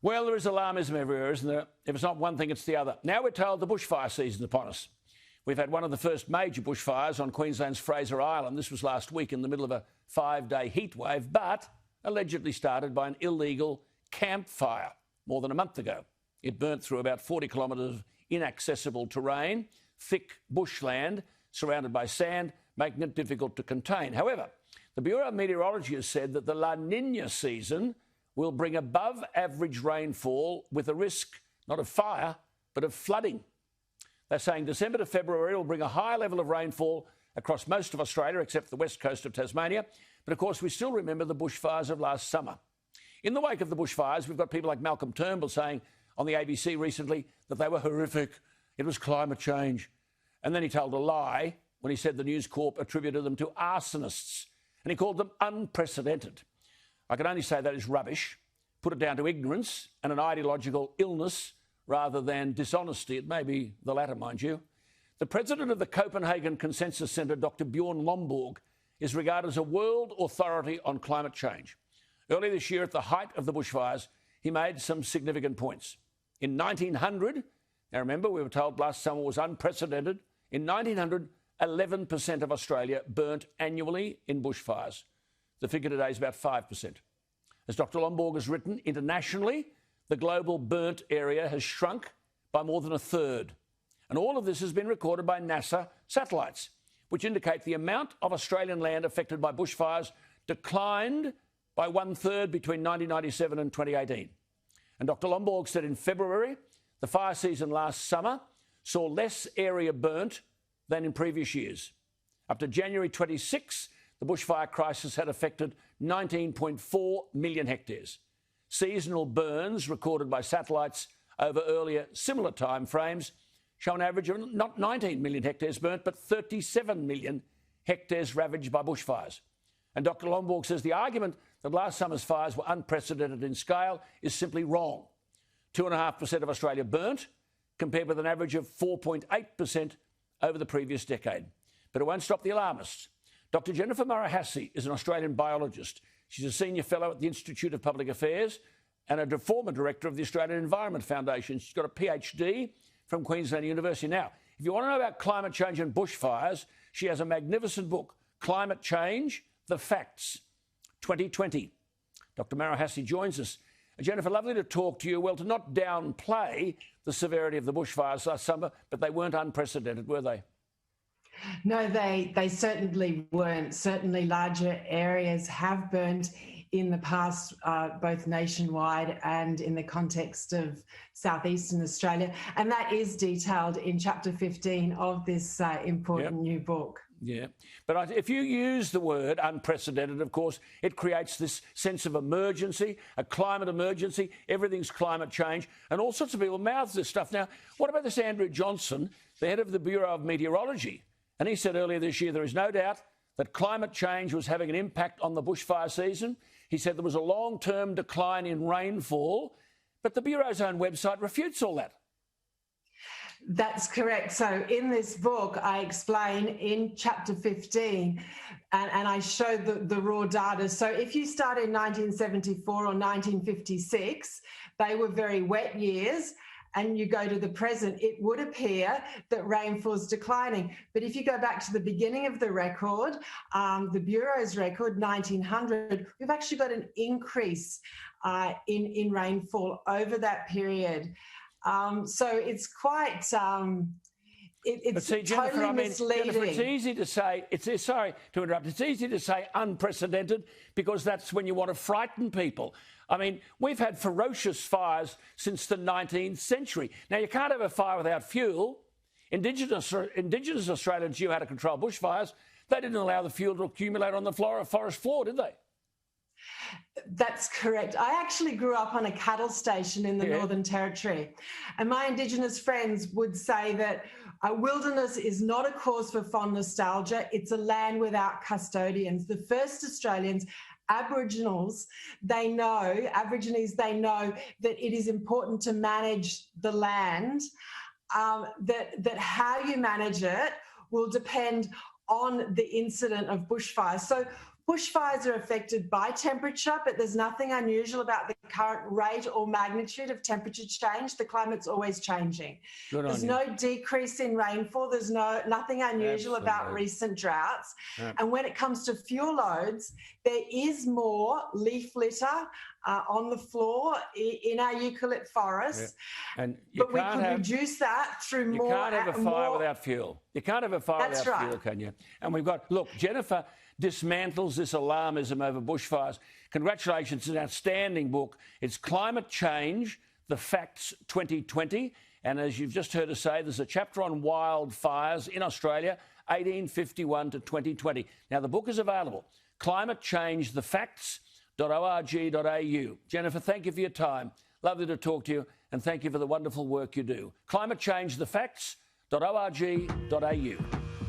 Well, there is alarmism everywhere, isn't there? If it's not one thing, it's the other. Now we're told the bushfire season is upon us. We've had one of the first major bushfires on Queensland's Fraser Island. This was last week in the middle of a 5-day heat wave, but allegedly started by an illegal campfire more than a month ago. It burnt through about 40 kilometres of inaccessible terrain, thick bushland surrounded by sand, making it difficult to contain. However, the Bureau of Meteorology has said that the La Nina season will bring above average rainfall with a risk not of fire, but of flooding. They're saying December to February will bring a high level of rainfall across most of Australia, except the west coast of Tasmania. But of course, we still remember the bushfires of last summer. In the wake of the bushfires, we've got people like Malcolm Turnbull saying on the ABC recently that they were horrific. It was climate change. And then he told a lie when he said the News Corp attributed them to arsonists. And he called them unprecedented. I can only say that is rubbish. Put it down to ignorance and an ideological illness rather than dishonesty. It may be the latter, mind you. The president of the Copenhagen Consensus Centre, Dr. Bjorn Lomborg, is regarded as a world authority on climate change. Earlier this year, at the height of the bushfires, he made some significant points. In 1900, now remember, we were told last summer was unprecedented. In 1900, 11% of Australia burnt annually in bushfires. The figure today is about 5%. As Dr. Lomborg has written, internationally, the global burnt area has shrunk by more than a third. And all of this has been recorded by NASA satellites, which indicate the amount of Australian land affected by bushfires declined by 1/3 between 1997 and 2018. And Dr. Lomborg said in February, the fire season last summer saw less area burnt than in previous years. Up to January 26, the bushfire crisis had affected 19.4 million hectares. Seasonal burns recorded by satellites over earlier similar time frames show an average of not 19 million hectares burnt, but 37 million hectares ravaged by bushfires. And Dr. Lomborg says the argument that last summer's fires were unprecedented in scale is simply wrong. 2.5% of Australia burnt, compared with an average of 4.8% over the previous decade. But it won't stop the alarmists. Dr. Jennifer Marohasy is an Australian biologist. She's a senior fellow at the Institute of Public Affairs and a former director of the Australian Environment Foundation. She's got a PhD from Queensland University. Now, if you want to know about climate change and bushfires, she has a magnificent book, Climate Change, The Facts, 2020. Dr. Marohasy joins us. Jennifer, lovely to talk to you. Well, to not downplay the severity of the bushfires last summer, but they weren't unprecedented, were they? No, they certainly weren't. Certainly larger areas have burned in the past, both nationwide and in the context of southeastern Australia. And that is detailed in chapter 15 of this important new book. Yeah, but if you use the word unprecedented, of course, it creates this sense of emergency, a climate emergency. Everything's climate change, and all sorts of people mouth this stuff. Now, what about this Andrew Johnson, the head of the Bureau of Meteorology? And he said earlier this year there is no doubt that climate change was having an impact on the bushfire season. He said there was a long-term decline in rainfall, but the Bureau's own website refutes all that. That's correct. So in this book, I explain in chapter 15, and I show the raw data. So if you start in 1974 or 1956, they were very wet years, and you go to the present, it would appear that rainfall's declining. But if you go back to the beginning of the record, the Bureau's record, 1900, we've actually got an increase in rainfall over that period. So it's quite, it's see, Jennifer, totally misleading. Jennifer, it's easy to say, sorry to interrupt, it's easy to say unprecedented because that's when you want to frighten people. I mean, we've had ferocious fires since the 19th century. Now, you can't have a fire without fuel. Indigenous Australians knew how to control bushfires. They didn't allow the fuel to accumulate on the forest floor, did they? That's correct. I actually grew up on a cattle station in the Northern Territory, and my Indigenous friends would say that a wilderness is not a cause for fond nostalgia. It's a land without custodians. The first Australians, Aborigines, they know that it is important to manage the land, that how you manage it will depend on the incident of bushfires. So Bushfires are affected by temperature, but there's nothing unusual about the current rate or magnitude of temperature change. The climate's always changing. There's no decrease in rainfall. There's nothing unusual about recent droughts. Yep. And when it comes to fuel loads, there is more leaf litter on the floor in our eucalypt forests. Yeah. And but we could reduce that through more... You can't have a fire without fuel. You can't have a fire without fuel, can you? And we've got... Look, Jennifer dismantles this alarmism over bushfires. Congratulations, it's an outstanding book. It's Climate Change, The Facts 2020. And as you've just heard us say, there's a chapter on wildfires in Australia, 1851 to 2020. Now, the book is available. Climate Change, The Facts.org.au. Jennifer, thank you for your time. Lovely to talk to you, and thank you for the wonderful work you do. Climate Change, The Facts.org.au.